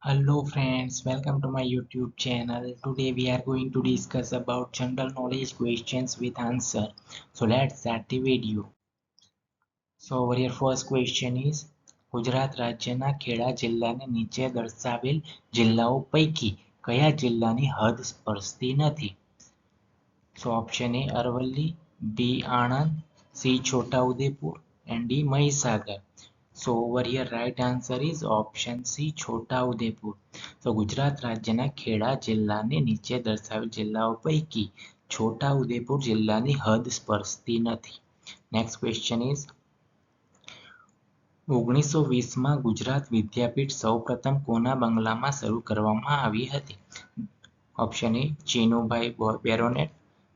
Hello friends, welcome to my YouTube channel. Today we are going to discuss about general knowledge questions with answer. So let's start the video. So our your first question is Gujarat રાજ્યના ખેડા જિલ્લાને નીચે દર્શાવેલ જિલ્લાઓ પૈકી કયા જિલ્લાની હદ સ્પર્શતી નથી? So option A Aravalli, B Anand, C Chhota Udepur and D Mahisagar. So over here right answer is option C Chhota Udepur. તો ગુજરાત રાજ્યના ખેડા જિલ્લાને નીચે દર્શાવેલ જિલ્લાઓ પૈકી છોટાઉદેપુર જિલ્લાની હદ સ્પર્શતી નથી. Next question is 1920માં Gujarat Vidyapith સૌપ્રથમ કોના બંગલામાં શરૂ કરવામાં આવી હતી? Option A Chinubhai baronet,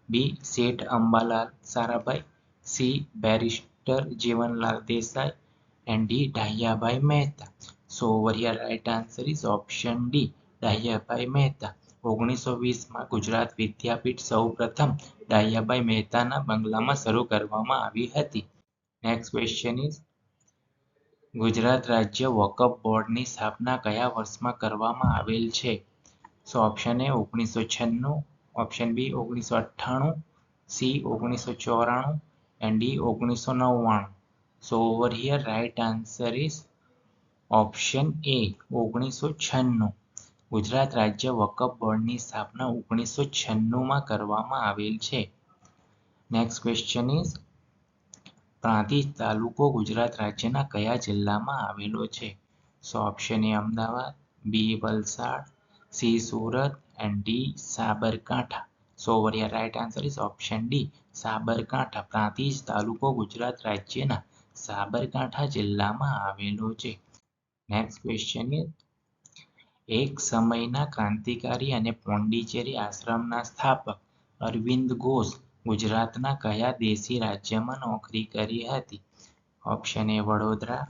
B Sheth Ambalal Sarabhai, C barrister Jivanlal Desai and D Dahyabhai Mehta. So over here right answer is option D Dahyabhai Mehta. 1920માં ગુજરાત વિદ્યાપીઠ સૌપ્રથમ ડાહ્યાભાઈ મહેતાના બંગલામાં શરૂ કરવામાં આવી હતી. નેક્સ્ટ ક્વેશ્ચન ઇઝ ગુજરાત રાજ્ય વકફ બોર્ડની સ્થાપના કયા વર્ષમાં કરવામાં આવેલ છે? So option A 1996, option B 1998, C 1994 and D 1999. So over here right answer is option A 1996. Gujarat રાજ્ય વકફ બોર્ડની સ્થાપના 1996માં કરવામાં આવેલ છે. નેક્સ્ટ ક્વેશ્ચન ઇઝ પ્રાંતિજ તાલુકો ગુજરાત રાજ્યના કયા જિલ્લામાં આવેલો છે? So option A Ahmedabad, B Valsad, C Surat and D Sabarkantha. So over here right answer is option D Sabarkantha. Prantij તાલુકો ગુજરાત રાજ્યના સાબરકાંઠા જિલ્લામાં આવેલો છે. નેક્સ્ટ ક્વેશ્ચન ઇઝ એક સમયના ક્રાંતિકારી અને પોંડિચેરી આશ્રમના સ્થાપક અરવિંદ ઘોષ ગુજરાતના કયા દેશી રાજ્યમાં નોકરી કરી હતી? Option A Vadodara,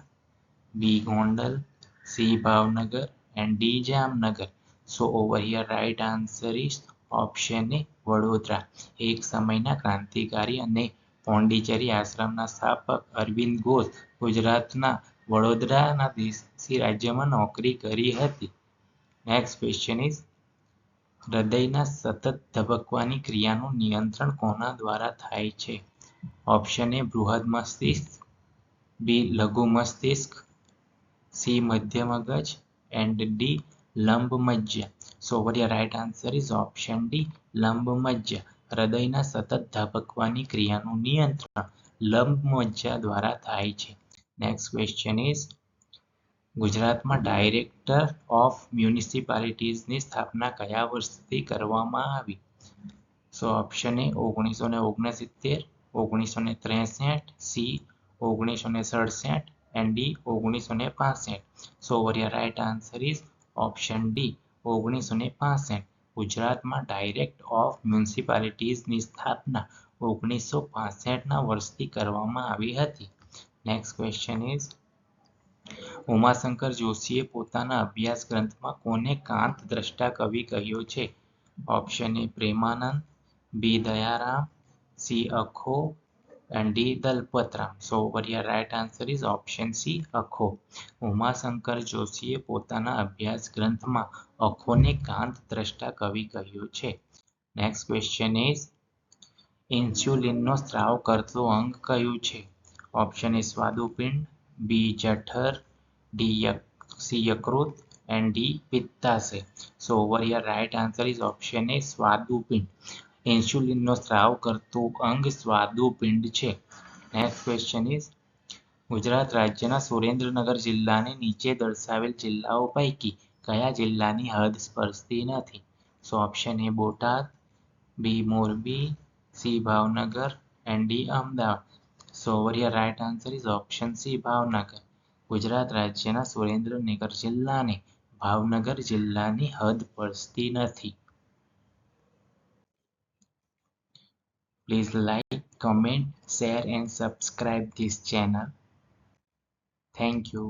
B Gondal, C Bhavnagar and D Jamnagar. So over here right answer is option A Vadodara. એક સમયના ક્રાંતિકારી અને પોંડિચેરી આશ્રમના સ્થાપક અરવિંદ ઘોષ ગુજરાતના વડોદરાના દેશી રાજ્યમાં નોકરી કરી હતી. નેક્સ્ટ ક્વેશ્ચન ઇઝ હૃદયના સતત ધબકવાની ક્રિયાનું નિયંત્રણ કોના દ્વારા થાય છે? ઓપ્શન એ બૃહદ મસ્તિષ્ક, બી લઘુ મસ્તિષ્ક, સી મધ્ય મગજ and D લંબ મજ્જા. સો over here right answer is option D લંબ મજ્જા. હૃદયના સતત ધબકવાની ક્રિયાનું નિયંત્રણ લંબ મજ્જા દ્વારા થાય છે. નેક્સ્ટ ક્વેશ્ચન ઇઝ ગુજરાતમાં ડાયરેક્ટર ઓફ મ્યુનિસિપાલિટીઝની સ્થાપના કયા વર્ષથી કરવામાં આવી? So option A 1969, 1963, C 1967 and D 1965. So over here right answer is option D 1965. ગુજરાતમાં ડાયરેક્ટ ઓફ મ્યુનિસિપાલિટીઝની સ્થાપના 1965ના વર્ષથી કરવામાં આવી હતી. નેક્સ્ટ ક્વેશ્ચન ઇઝ ઉમાશંકર જોશીએ પોતાના અભ્યાસ ગ્રંથમાં કોને કાંત દ્રષ્ટા કવિ કહ્યો છે? Option A Premanand, B Dayaram, C Akho and D Dalpatram. So over here right answer is option C Akho. Umashankar જોશીએ પોતાના અભ્યાસ ગ્રંથમાં અખોને કાંત દ્રષ્ટા કવિ કહ્યો છે. નેક્સ્ટ ક્વેશ્ચન ઇઝ ઇન્સ્યુલિનનો સ્ત્રાવ કરતો અંગ કયું છે? ઓપ્શન એ સ્વાદુપિંડ, બી જઠર, સી યકૃત and D પિત્તાશય. So over here right answer is option A સ્વાદુપિંડ. ઇન્સ્યુલિનનો સ્ત્રાવ કરતું અંગ સ્વાદુપિંડ છે. નેક્સ્ટ ક્વેશ્ચન ઇઝ ગુજરાત રાજ્યના સુરેન્દ્રનગર જિલ્લાને નીચે દર્શાવેલ જિલ્લાઓ પૈકી કયા જિલ્લાની હદ સ્પર્શતી નથી? So option A Botad, B Morbi, C Bhavnagar and D Ahmedabad. So over here right answer is option C Bhavnagar. Gujarat રાજ્યના સુરેન્દ્રનગર જિલ્લાને ભાવનગર જિલ્લાની હદ સ્પર્શતી નથી. Please like, comment, share and subscribe this channel. Thank you.